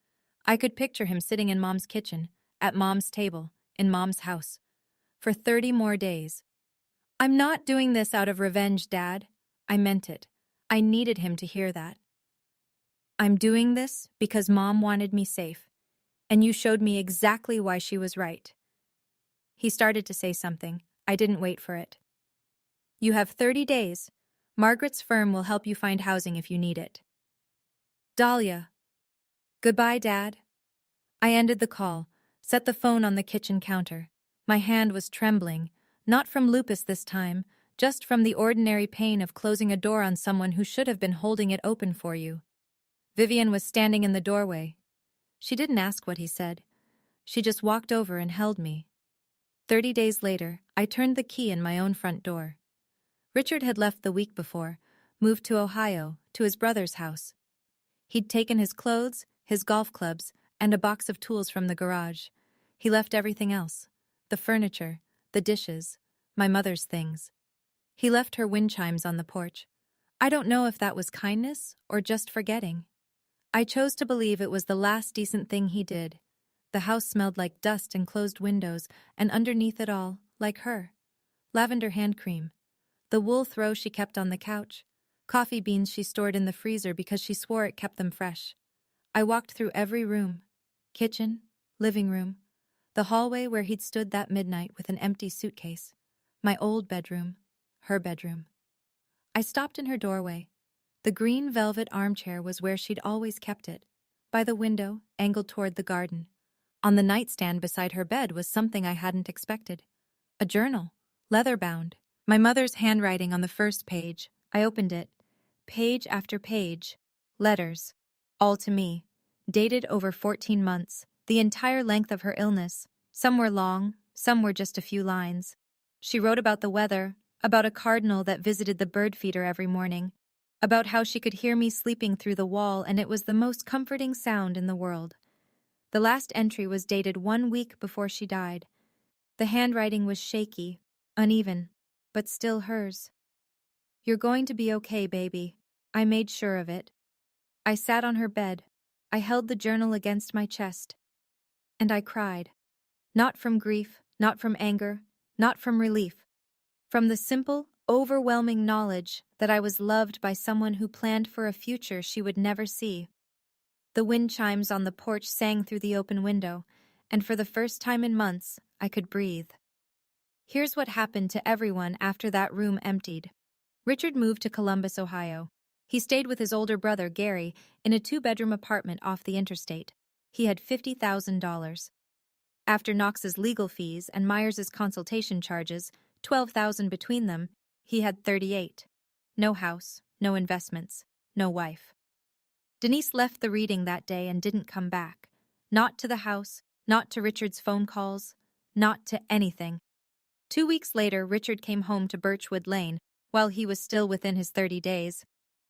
I could picture him sitting in Mom's kitchen, at Mom's table, in Mom's house. For 30 more days. I'm not doing this out of revenge, Dad. I meant it. I needed him to hear that. I'm doing this because Mom wanted me safe, and you showed me exactly why she was right. He started to say something. I didn't wait for it. You have 30 days. Margaret's firm will help you find housing if you need it. Dahlia. Goodbye, Dad. I ended the call, set the phone on the kitchen counter. My hand was trembling, not from lupus this time, just from the ordinary pain of closing a door on someone who should have been holding it open for you. Vivian was standing in the doorway. She didn't ask what he said. She just walked over and held me. 30 days later, I turned the key in my own front door. Richard had left the week before, moved to Ohio, to his brother's house. He'd taken his clothes, his golf clubs, and a box of tools from the garage. He left everything else. The furniture, the dishes, my mother's things. He left her wind chimes on the porch. I don't know if that was kindness or just forgetting. I chose to believe it was the last decent thing he did. The house smelled like dust and closed windows, and underneath it all, like her. Lavender hand cream. The wool throw she kept on the couch. Coffee beans she stored in the freezer because she swore it kept them fresh. I walked through every room. Kitchen, living room. The hallway where he'd stood that midnight with an empty suitcase. My old bedroom. Her bedroom. I stopped in her doorway. The green velvet armchair was where she'd always kept it, by the window, angled toward the garden. On the nightstand beside her bed was something I hadn't expected. A journal, leather-bound. My mother's handwriting on the first page. I opened it. Page after page. Letters. All to me. Dated over 14 months. The entire length of her illness. Some were long, some were just a few lines. She wrote about the weather, about a cardinal that visited the bird feeder every morning, about how she could hear me sleeping through the wall and it was the most comforting sound in the world. The last entry was dated 1 week before she died. The handwriting was shaky, uneven, but still hers. You're going to be okay, baby. I made sure of it. I sat on her bed. I held the journal against my chest. And I cried. Not from grief, not from anger, not from relief. From the simple, overwhelming knowledge that I was loved by someone who planned for a future she would never see. The wind chimes on the porch sang through the open window, and for the first time in months, I could breathe. Here's what happened to everyone after that room emptied. Richard moved to Columbus, Ohio. He stayed with his older brother, Gary, in a 2-bedroom apartment off the interstate. He had $50,000. After Knox's legal fees and Myers's consultation charges, $12,000 between them, he had 38. No house, no investments, no wife. Denise left the reading that day and didn't come back. Not to the house, not to Richard's phone calls, not to anything. 2 weeks later, Richard came home to Birchwood Lane, while he was still within his 30 days,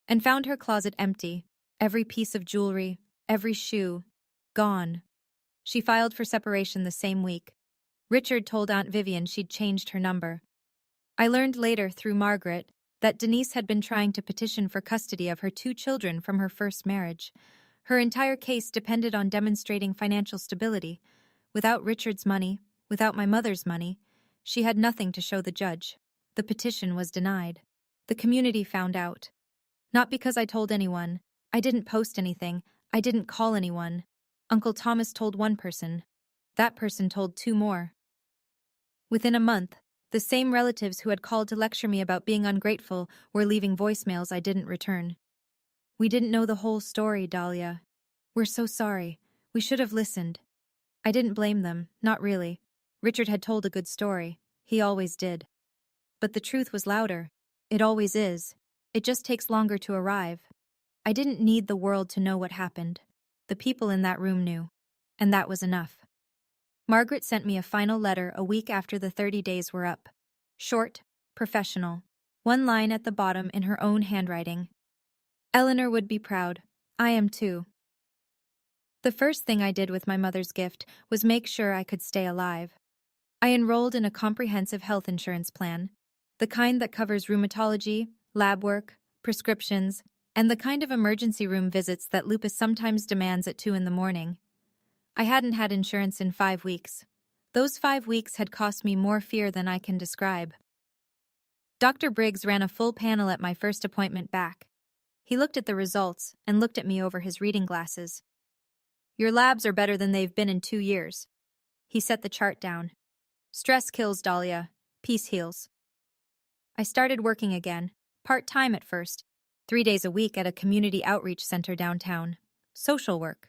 and found her closet empty, every piece of jewelry, every shoe, gone. She filed for separation the same week. Richard told Aunt Vivian she'd changed her number. I learned later, through Margaret, that Denise had been trying to petition for custody of her 2 children from her first marriage. Her entire case depended on demonstrating financial stability. Without Richard's money, without my mother's money, she had nothing to show the judge. The petition was denied. The community found out. Not because I told anyone. I didn't post anything. I didn't call anyone. Uncle Thomas told one person. That person told two more. Within a month, the same relatives who had called to lecture me about being ungrateful were leaving voicemails I didn't return. We didn't know the whole story, Dahlia. We're so sorry. We should have listened. I didn't blame them, not really. Richard had told a good story. He always did. But the truth was louder. It always is. It just takes longer to arrive. I didn't need the world to know what happened. The people in that room knew. And that was enough. Margaret sent me a final letter a week after the 30 days were up. Short, professional. One line at the bottom in her own handwriting. Eleanor would be proud. I am too. The first thing I did with my mother's gift was make sure I could stay alive. I enrolled in a comprehensive health insurance plan, the kind that covers rheumatology, lab work, prescriptions, and the kind of emergency room visits that lupus sometimes demands at 2 in the morning. I hadn't had insurance in 5 weeks. Those 5 weeks had cost me more fear than I can describe. Dr. Briggs ran a full panel at my first appointment back. He looked at the results and looked at me over his reading glasses. Your labs are better than they've been in 2 years. He set the chart down. Stress kills, Dahlia. Peace heals. I started working again, part-time at first, 3 days a week at a community outreach center downtown. Social work.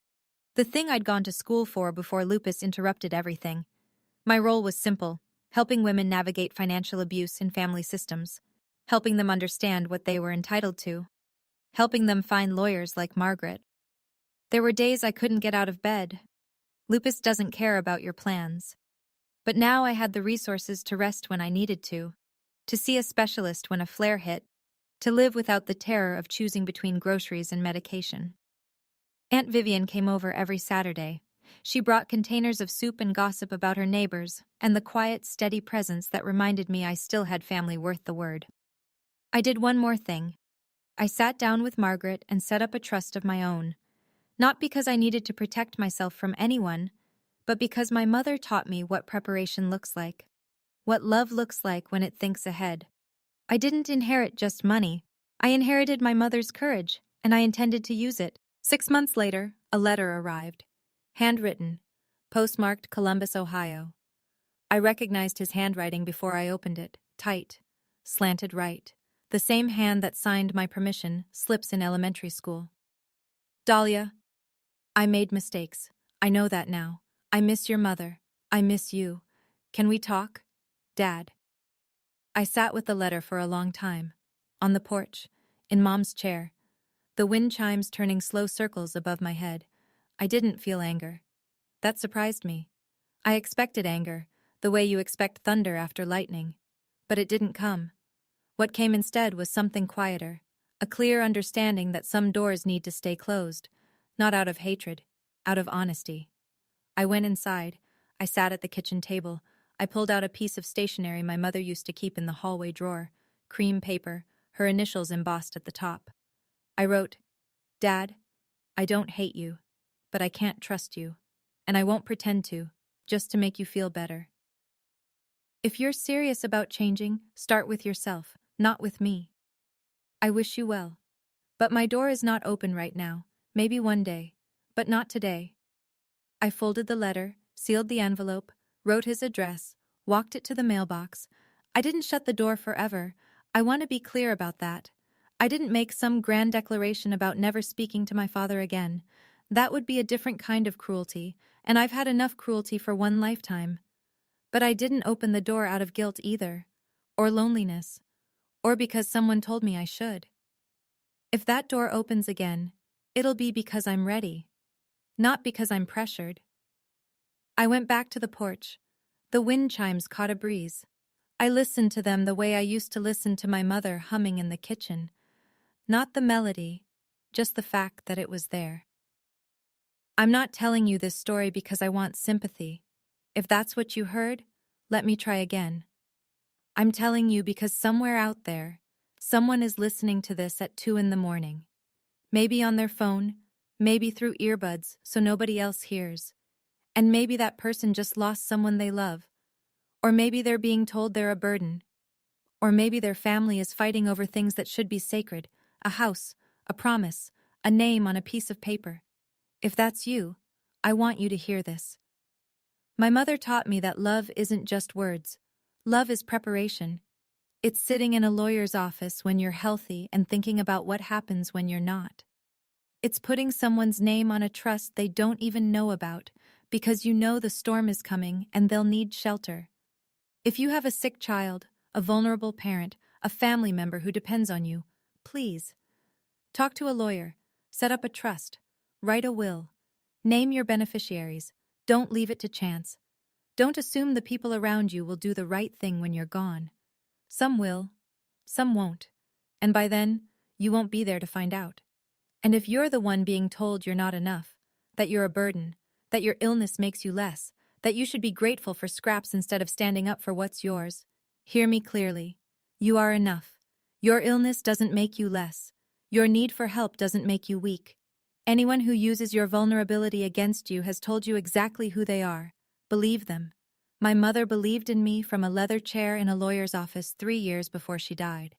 The thing I'd gone to school for before lupus interrupted everything. My role was simple, helping women navigate financial abuse in family systems, helping them understand what they were entitled to, helping them find lawyers like Margaret. There were days I couldn't get out of bed. Lupus doesn't care about your plans. But now I had the resources to rest when I needed to see a specialist when a flare hit, to live without the terror of choosing between groceries and medication. Aunt Vivian came over every Saturday. She brought containers of soup and gossip about her neighbors and the quiet, steady presence that reminded me I still had family worth the word. I did one more thing. I sat down with Margaret and set up a trust of my own, not because I needed to protect myself from anyone, but because my mother taught me what preparation looks like, what love looks like when it thinks ahead. I didn't inherit just money. I inherited my mother's courage, and I intended to use it. 6 months later, a letter arrived. Handwritten, postmarked Columbus, Ohio. I recognized his handwriting before I opened it, tight, slanted right, the same hand that signed my permission slips in elementary school. Dahlia, I made mistakes. I know that now. I miss your mother. I miss you. Can we talk? Dad. I sat with the letter for a long time, on the porch, in Mom's chair, the wind chimes turning slow circles above my head. I didn't feel anger. That surprised me. I expected anger, the way you expect thunder after lightning. But it didn't come. What came instead was something quieter, a clear understanding that some doors need to stay closed, not out of hatred, out of honesty. I went inside. I sat at the kitchen table. I pulled out a piece of stationery my mother used to keep in the hallway drawer, cream paper, her initials embossed at the top. I wrote, Dad, I don't hate you, but I can't trust you, and I won't pretend to, just to make you feel better. If you're serious about changing, start with yourself, not with me. I wish you well. But my door is not open right now, maybe one day, but not today. I folded the letter, sealed the envelope, wrote his address, walked it to the mailbox. I didn't shut the door forever. I want to be clear about that. I didn't make some grand declaration about never speaking to my father again. That would be a different kind of cruelty, and I've had enough cruelty for one lifetime. But I didn't open the door out of guilt either, or loneliness, or because someone told me I should. If that door opens again, it'll be because I'm ready, not because I'm pressured. I went back to the porch. The wind chimes caught a breeze. I listened to them the way I used to listen to my mother humming in the kitchen. Not the melody, just the fact that it was there. I'm not telling you this story because I want sympathy. If that's what you heard, let me try again. I'm telling you because somewhere out there, someone is listening to this at 2 in the morning. Maybe on their phone, maybe through earbuds so nobody else hears. And maybe that person just lost someone they love. Or maybe they're being told they're a burden. Or maybe their family is fighting over things that should be sacred, a house, a promise, a name on a piece of paper. If that's you, I want you to hear this. My mother taught me that love isn't just words. Love is preparation. It's sitting in a lawyer's office when you're healthy and thinking about what happens when you're not. It's putting someone's name on a trust they don't even know about because you know the storm is coming and they'll need shelter. If you have a sick child, a vulnerable parent, a family member who depends on you, please talk to a lawyer, set up a trust, write a will, name your beneficiaries. Don't leave it to chance. Don't assume the people around you will do the right thing when you're gone. Some will, some won't, and by then, you won't be there to find out. And if you're the one being told you're not enough, that you're a burden, that your illness makes you less, that you should be grateful for scraps instead of standing up for what's yours, hear me clearly. You are enough. Your illness doesn't make you less. Your need for help doesn't make you weak. Anyone who uses your vulnerability against you has told you exactly who they are. Believe them. My mother believed in me from a leather chair in a lawyer's office 3 years before she died.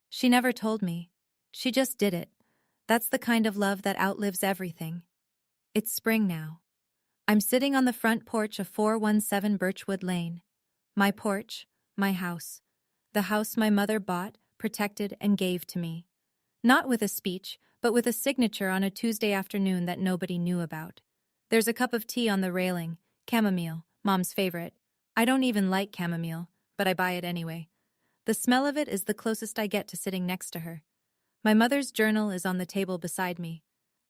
She never told me. She just did it. That's the kind of love that outlives everything. It's spring now. I'm sitting on the front porch of 417 Birchwood Lane. My porch, my house. The house my mother bought, protected, and gave to me. Not with a speech, but with a signature on a Tuesday afternoon that nobody knew about. There's a cup of tea on the railing, chamomile, Mom's favorite. I don't even like chamomile, but I buy it anyway. The smell of it is the closest I get to sitting next to her. My mother's journal is on the table beside me.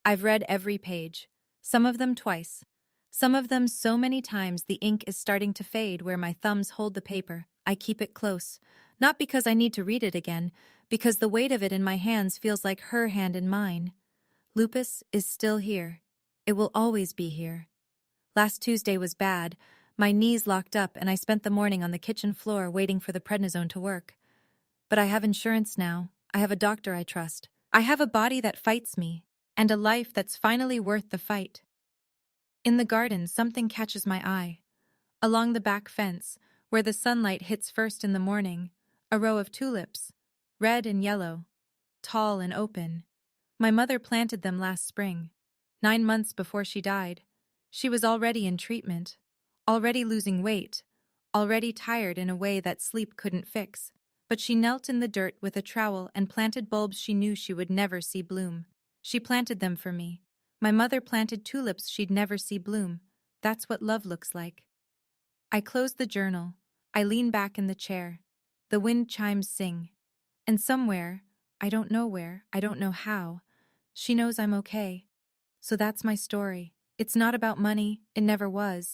I've read every page, some of them twice. Some of them so many times the ink is starting to fade where my thumbs hold the paper. I keep it close, not because I need to read it again, because the weight of it in my hands feels like her hand in mine. Lupus is still here. It will always be here. Last Tuesday was bad. My knees locked up and I spent the morning on the kitchen floor waiting for the prednisone to work. But I have insurance now. I have a doctor I trust. I have a body that fights me, and a life that's finally worth the fight. In the garden, something catches my eye. Along the back fence, where the sunlight hits first in the morning, a row of tulips, red and yellow, tall and open. My mother planted them last spring, 9 months before she died. She was already in treatment, already losing weight, already tired in a way that sleep couldn't fix. But she knelt in the dirt with a trowel and planted bulbs she knew she would never see bloom. She planted them for me. My mother planted tulips she'd never see bloom. That's what love looks like. I close the journal. I lean back in the chair. The wind chimes sing. And somewhere, I don't know where, I don't know how, she knows I'm okay. So that's my story. It's not about money, it never was.